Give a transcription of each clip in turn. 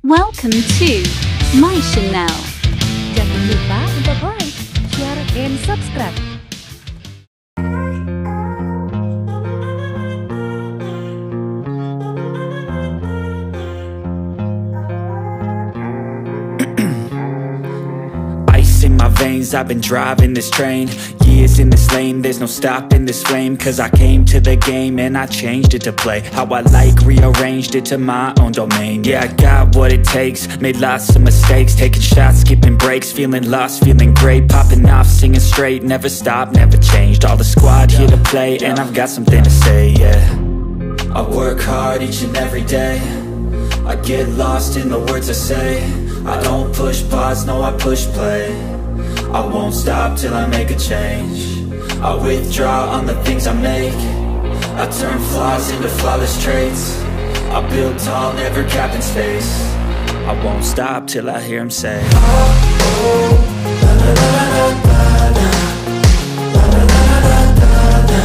Welcome to My Channel. Jangan lupa untuk like, share, and subscribe. Ice in my veins, I've been driving this train. Years in this lane, there's no stopping this flame. Cause I came to the game and I changed it to play how I like, rearranged it to my own domain. Yeah, I got what it takes, made lots of mistakes, taking shots, skipping breaks, feeling lost, feeling great, popping off, singing straight, never stopped, never changed. All the squad here to play and I've got something to say, yeah. I work hard each and every day, I get lost in the words I say. I don't push pause, no I push play. I won't stop till I make a change. I withdraw on the things I make. I turn flaws into flawless traits. I build tall, never capped in space. I won't stop till I hear him say, oh, oh, la, la, la, la, la, la, la, la, la, la, la, la, la.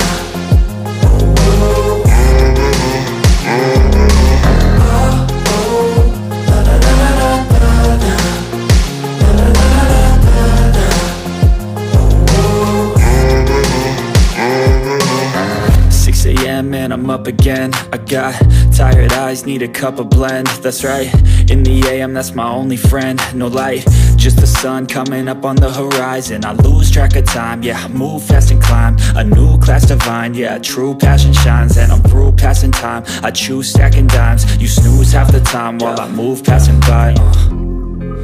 And I'm up again. I got tired eyes, need a cup of blend. That's right, in the AM, that's my only friend. No light, just the sun coming up on the horizon. I lose track of time, yeah, I move fast and climb a new class divine, yeah, true passion shines. And I'm through passing time, I choose stacking dimes. You snooze half the time while I move passing by.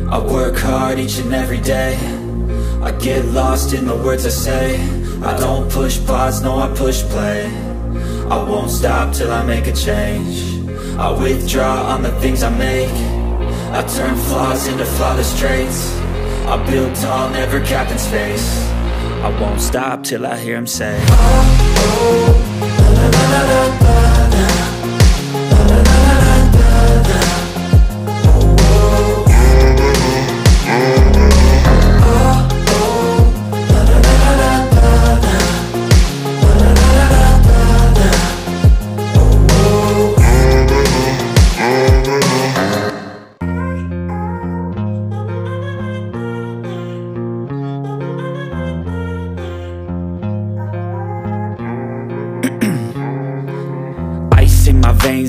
I work hard each and every day, I get lost in the words I say. I don't push pause, no I push play. I won't stop till I make a change. I withdraw on the things I make. I turn flaws into flawless traits. I build tall, never capped in space. I won't stop till I hear him say, oh, oh, la, la, la, la, la, la, la, la, la, la, la, la.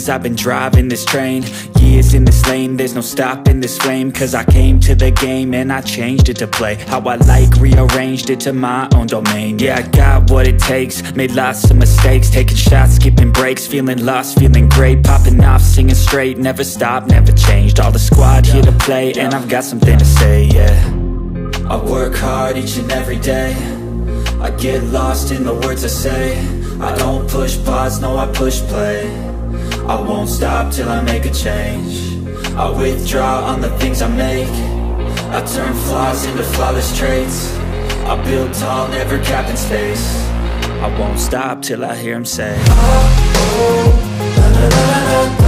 I've been driving this train, years in this lane, there's no stopping this flame. Cause I came to the game and I changed it to play how I like, rearranged it to my own domain. Yeah, I got what it takes, made lots of mistakes, taking shots, skipping breaks, feeling lost, feeling great, popping off, singing straight, never stopped, never changed. All the squad here to play and I've got something to say, yeah. I work hard each and every day, I get lost in the words I say. I don't push pause, no I push play. I won't stop till I make a change. I withdraw on the things I make. I turn flaws into flawless traits. I build tall, never capped in space. I won't stop till I hear him say, oh, oh, la, la, la, la, la.